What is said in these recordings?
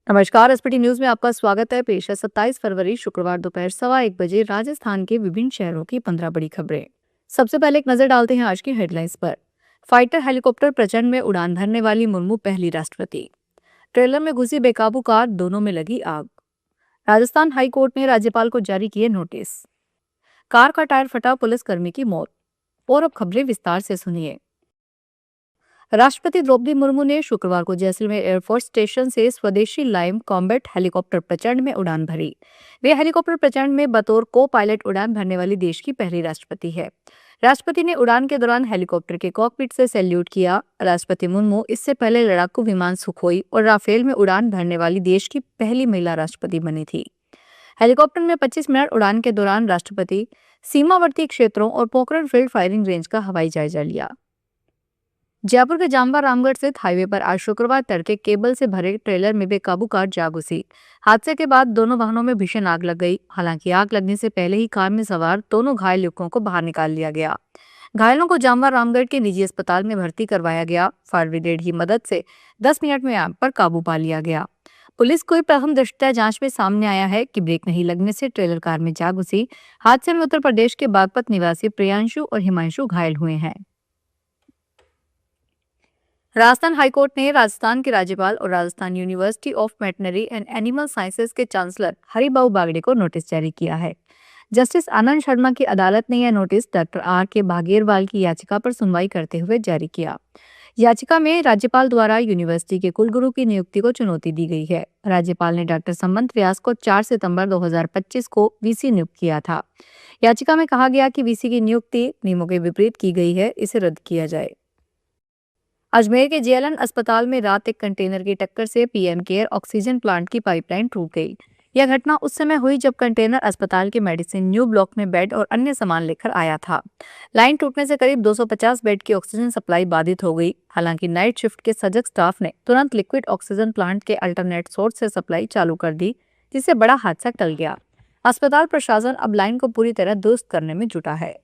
नमस्कार। SPT news में आपका स्वागत है। पेश है 27 फरवरी शुक्रवार दोपहर 1:15 राजस्थान के विभिन्न शहरों की 15 बड़ी खबरें। सबसे पहले एक नजर डालते हैं आज की हेडलाइंस पर। फाइटर हेलीकॉप्टर प्रचंड में उड़ान भरने वाली मुर्मू पहली राष्ट्रपति। ट्रेलर में घुसी बेकाबू कार, दोनों में लगी आग। राजस्थान हाई कोर्ट ने राज्यपाल को जारी किए नोटिस। कार का टायर फटा, पुलिसकर्मी की मौत। और अब खबरें विस्तार से सुनिए। राष्ट्रपति द्रौपदी मुर्मू ने शुक्रवार को जैसलमेर एयरफोर्स स्टेशन से स्वदेशी लाइम कॉम्बैट हेलीकॉप्टर प्रचंड में उड़ान भरी। वे हेलीकॉप्टर प्रचंड में बतौर को पायलट उड़ान भरने वाली देश की पहली राष्ट्रपति है। राष्ट्रपति ने उड़ान के दौरान हेलीकॉप्टर के कॉकपिट से सैल्यूट किया। राष्ट्रपति मुर्मू इससे पहले लड़ाकू विमान सुखोई और राफेल में उड़ान भरने वाली देश की पहली महिला राष्ट्रपति बनी थी। हेलीकॉप्टर में 25 मिनट उड़ान के दौरान राष्ट्रपति सीमावर्ती क्षेत्रों और पोखरण फील्ड फायरिंग रेंज का हवाई जायजा लिया। जयपुर के जामवा रामगढ़ स्थित हाईवे पर आज शुक्रवार तड़के केबल से भरे ट्रेलर में बेकाबू कार जा घुसी। हादसे के बाद दोनों वाहनों में भीषण आग लग गई। हालांकि आग लगने से पहले ही कार में सवार दोनों घायल युवकों को बाहर निकाल लिया गया। घायलों को जामवा रामगढ़ के निजी अस्पताल में भर्ती करवाया गया। फायर ब्रिगेड की मदद से 10 मिनट में आग पर काबू पा लिया गया। पुलिस को प्रथम दृष्टया जांच में सामने आया है कि ब्रेक नहीं लगने से ट्रेलर कार में जा घुसी। हादसे में उत्तर प्रदेश के बागपत निवासी प्रियांशु और हिमांशु घायल हुए हैं। राजस्थान हाईकोर्ट ने राजस्थान के राज्यपाल और Rajasthan university of veterinary and animal sciences के चांसलर हरिबाऊ बागड़े को नोटिस जारी किया है। जस्टिस आनंद शर्मा की अदालत ने यह नोटिस डॉक्टर आर के बागेरवाल की याचिका पर सुनवाई करते हुए जारी किया। याचिका में राज्यपाल द्वारा यूनिवर्सिटी के कुलगुरु की नियुक्ति को चुनौती दी गई है। राज्यपाल ने डॉक्टर संबंत व्यास को 4 सितंबर 2025 को वीसी नियुक्त किया था। याचिका में कहा गया कि वीसी की नियुक्ति नियमों के विपरीत की गई है, इसे रद्द किया जाए। अजमेर के जेएलएन अस्पताल में रात एक कंटेनर की टक्कर से पीएम केयर ऑक्सीजन प्लांट की पाइपलाइन टूट गई। यह घटना उस समय हुई जब कंटेनर अस्पताल के मेडिसिन न्यू ब्लॉक में बेड और अन्य सामान लेकर आया था। लाइन टूटने से करीब 250 बेड की ऑक्सीजन सप्लाई बाधित हो गई। हालांकि नाइट शिफ्ट के सजग स्टाफ ने तुरंत लिक्विड ऑक्सीजन प्लांट के अल्टरनेट सोर्स से सप्लाई चालू कर दी, जिससे बड़ा हादसा टल गया। अस्पताल प्रशासन अब लाइन को पूरी तरह दुरुस्त करने में जुटा है।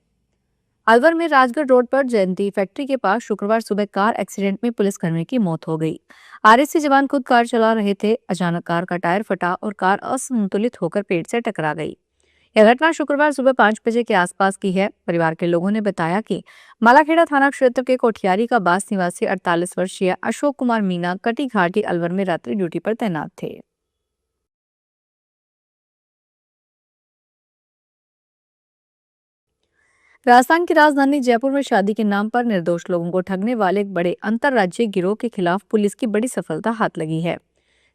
अलवर में राजगढ़ रोड पर जयंती फैक्ट्री के पास शुक्रवार सुबह कार एक्सीडेंट में पुलिसकर्मी की मौत हो गई। आरएससी जवान खुद कार चला रहे थे। अचानक कार का टायर फटा और कार असंतुलित होकर पेड़ से टकरा गई। यह घटना शुक्रवार सुबह 5 बजे के आसपास की है। परिवार के लोगों ने बताया कि मालाखेड़ा थाना क्षेत्र के कोठियारी का बास निवासी 48 वर्षीय अशोक कुमार मीना कटी घाटी अलवर में रात्रि ड्यूटी पर तैनात थे। राजस्थान की राजधानी जयपुर में शादी के नाम पर निर्दोष लोगों को ठगने वाले एक बड़े अंतर्राज्यीय गिरोह के खिलाफ पुलिस की बड़ी सफलता हाथ लगी है।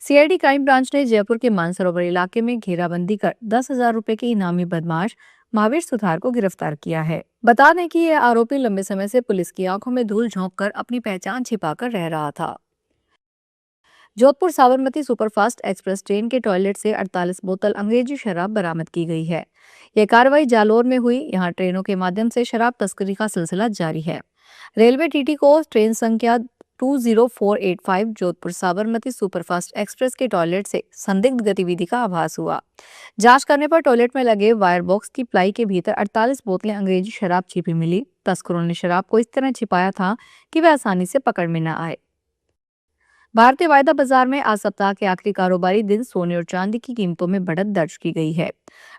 सीआईडी क्राइम ब्रांच ने जयपुर के मानसरोवर इलाके में घेराबंदी कर 10,000 रुपए के इनामी बदमाश महावीर सुथार को गिरफ्तार किया है। बता दें कि यह आरोपी लंबे समय से पुलिस की आंखों में धूल झोंक कर अपनी पहचान छिपाकर रह रहा था। Jodhpur Sabarmati superfast express train के टॉयलेट से 48 बोतल अंग्रेजी शराब बरामद की गई है। यह कार्रवाई जालोर में हुई। यहां ट्रेनों के माध्यम से शराब तस्करी का सिलसिला जारी है। रेलवे टीटी को ट्रेन संख्या 20485 जोधपुर साबरमती सुपरफास्ट एक्सप्रेस के टॉयलेट से संदिग्ध गतिविधि का आभास हुआ। जांच करने पर टॉयलेट में लगे वायर बॉक्स की प्लाई के भीतर 48 बोतलें अंग्रेजी शराब छिपी मिली। तस्करों ने शराब को इस तरह छिपाया था कि वह आसानी से पकड़ में न आए। भारतीय वायदा बाजार में आज सप्ताह के आखिरी कारोबारी दिन सोने और चांदी की कीमतों में बढ़त दर्ज की गई है।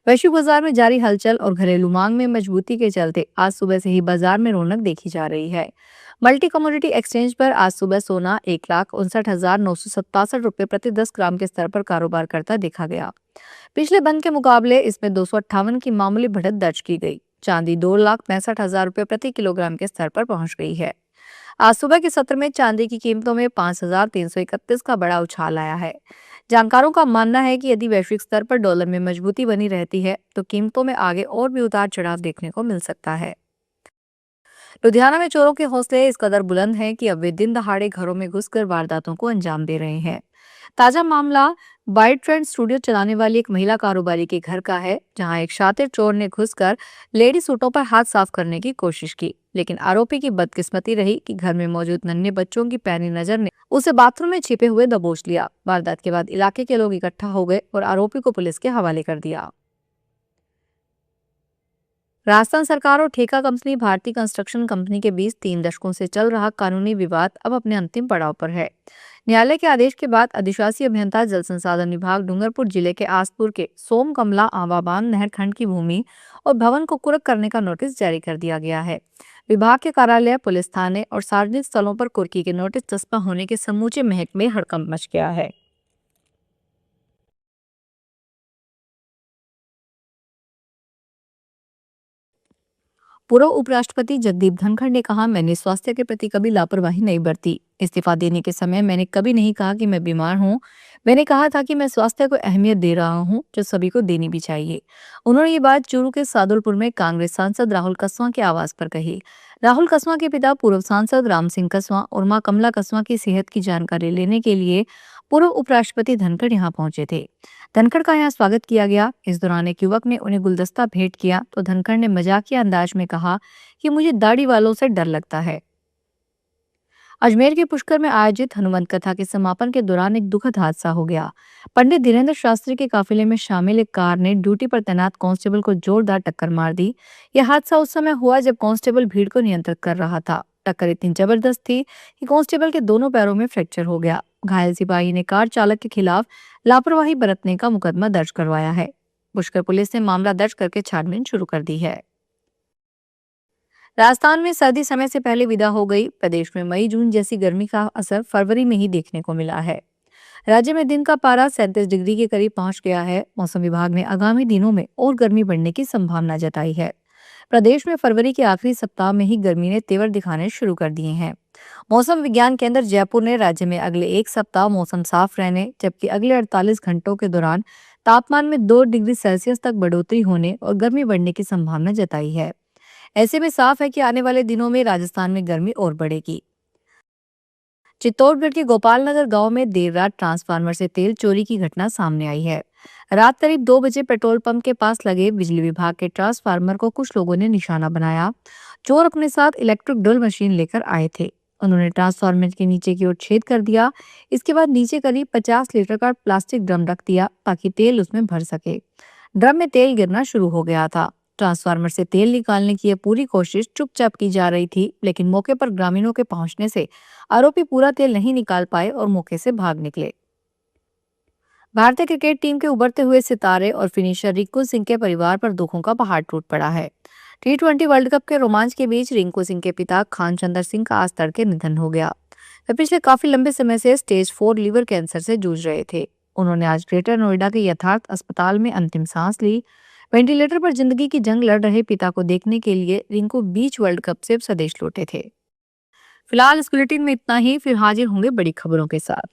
वैश्विक बाजार में जारी हलचल और घरेलू मांग में मजबूती के चलते आज सुबह से ही बाजार में रौनक देखी जा रही है। मल्टी कमोडिटी एक्सचेंज पर आज सुबह सोना 1,59,967 रुपए प्रति 10 ग्राम के स्तर पर कारोबार करता देखा गया। पिछले बंद के मुकाबले इसमें 258 की मामूली बढ़त दर्ज की गई। चांदी 2,65,000 रुपए प्रति किलोग्राम के स्तर पर पहुंच गई है। आज सुबह के सत्र में चांदी की कीमतों में 5,331 का बड़ा उछाल आया है। जानकारों का मानना है कि यदि वैश्विक स्तर पर डॉलर में मजबूती बनी रहती है तो कीमतों में आगे और भी उतार चढ़ाव देखने को मिल सकता है। लुधियाना में चोरों के हौसले इस कदर बुलंद हैं कि अब वे दिन दहाड़े घरों में घुसकर वारदातों को अंजाम दे रहे हैं। ताजा मामला वाइट ट्रेंड स्टूडियो चलाने वाली एक महिला कारोबारी के घर का है, जहां एक शातिर चोर ने घुसकर लेडी सूटों पर हाथ साफ करने की कोशिश की, लेकिन आरोपी की बदकिस्मती रही कि घर में मौजूद नन्हे बच्चों की पैनी नजर ने उसे बाथरूम में छिपे हुए दबोच लिया। वारदात के बाद इलाके के लोग इकट्ठा हो गए और आरोपी को पुलिस के हवाले कर दिया। राजस्थान सरकार और ठेका कंपनी भारतीय कंस्ट्रक्शन कंपनी के बीच 3 दशकों से चल रहा कानूनी विवाद अब अपने अंतिम पड़ाव पर है। न्यायालय के आदेश के बाद अधिशासी अभियंता जल संसाधन विभाग डूंगरपुर जिले के आसपुर के सोम कमला आवाबान नहर खंड की भूमि और भवन को कुर्क करने का नोटिस जारी कर दिया गया है। विभाग के कार्यालय, पुलिस थाने और सार्वजनिक स्थलों पर कुर्की के नोटिस चस्पा होने के समूचे महकमे में हड़कंप मच गया है। पूर्व उपराष्ट्रपति जगदीप धनखड़ ने कहा, मैंने स्वास्थ्य के प्रति कभी लापरवाही नहीं बरती। इस्तीफा देने के समय मैंने कभी नहीं कहा कि मैं बीमार हूँ। मैंने कहा था कि मैं स्वास्थ्य को अहमियत दे रहा हूँ, जो सभी को देनी भी चाहिए। उन्होंने ये बात चूरू के सादुलपुर में कांग्रेस सांसद राहुल कसवां के आवास पर कही। राहुल कसवां के पिता पूर्व सांसद राम सिंह कसवां और मां कमला कसवां की सेहत की जानकारी लेने के लिए पूर्व उपराष्ट्रपति धनखड़ यहाँ पहुंचे थे। धनखड़ का यहाँ स्वागत किया गया। इस दौरान एक युवक ने उन्हें गुलदस्ता भेंट किया तो धनखड़ ने मजाकिया अंदाज में कहा कि मुझे दाढ़ी वालों से डर लगता है। अजमेर के पुष्कर में आयोजित हनुमंत कथा के समापन के दौरान एक दुखद हादसा हो गया। पंडित धीरेन्द्र शास्त्री के काफिले में शामिल एक कार ने ड्यूटी पर तैनात कांस्टेबल को जोरदार टक्कर मार दी। यह हादसा उस समय हुआ जब कांस्टेबल भीड़ को नियंत्रित कर रहा था। टक्कर इतनी जबरदस्त थी कि कांस्टेबल के दोनों पैरों में फ्रैक्चर हो गया। घायल सिपाही ने कार चालक के खिलाफ लापरवाही बरतने का मुकदमा दर्ज करवाया है। पुष्कर पुलिस ने मामला दर्ज करके छानबीन शुरू कर दी है। राजस्थान में सर्दी समय से पहले विदा हो गई। प्रदेश में मई जून जैसी गर्मी का असर फरवरी में ही देखने को मिला है। राज्य में दिन का पारा 37 डिग्री के करीब पहुंच गया है। मौसम विभाग ने आगामी दिनों में और गर्मी बढ़ने की संभावना जताई है। प्रदेश में फरवरी के आखिरी सप्ताह में ही गर्मी ने तेवर दिखाने शुरू कर दिए हैं। मौसम विज्ञान केंद्र जयपुर ने राज्य में अगले एक सप्ताह मौसम साफ रहने, जबकि अगले 48 घंटों के दौरान तापमान में 2 डिग्री सेल्सियस तक बढ़ोतरी होने और गर्मी बढ़ने की संभावना जताई है। ऐसे में साफ है कि आने वाले दिनों में राजस्थान में गर्मी और बढ़ेगी। चित्तौड़गढ़ के गोपालनगर गांव में देर रात ट्रांसफार्मर से तेल चोरी की घटना सामने आई है। रात करीब 2 बजे पेट्रोल पंप के पास लगे बिजली विभाग के ट्रांसफार्मर को कुछ लोगों ने निशाना बनाया। चोर अपने साथ इलेक्ट्रिक ड्रिल मशीन लेकर आए थे। उन्होंने ट्रांसफार्मर के नीचे की ओर छेद कर दिया। इसके बाद नीचे करीब 50 लीटर का प्लास्टिक ड्रम रख दिया ताकि तेल उसमें भर सके। ड्रम में तेल गिरना शुरू हो गया था। ट्रांसफार्मर से तेल निकालने की यह पूरी कोशिश चुपचाप की जा रही थी, लेकिन मौके पर ग्रामीणों के पहुंचने से आरोपी पूरा तेल नहीं निकाल पाए और मौके से भाग निकले। भारतीय क्रिकेट टीम के उभरते हुए सितारे और फिनिशर रिंकू सिंह के परिवार पर दुखों का पहाड़ टूट पड़ा है। T20 वर्ल्ड कप के रोमांच के बीच रिंकू सिंह के पिता खान चंदर सिंह का आज तड़के निधन हो गया। वे पिछले काफी लंबे समय से स्टेज 4 लीवर कैंसर से जूझ रहे थे। उन्होंने आज ग्रेटर नोएडा के यथार्थ अस्पताल में अंतिम सांस ली। वेंटिलेटर पर जिंदगी की जंग लड़ रहे पिता को देखने के लिए रिंकू बीच वर्ल्ड कप से स्वदेश लौटे थे। फिलहाल इस बुलेटिन में इतना ही। फिर हाजिर होंगे बड़ी खबरों के साथ।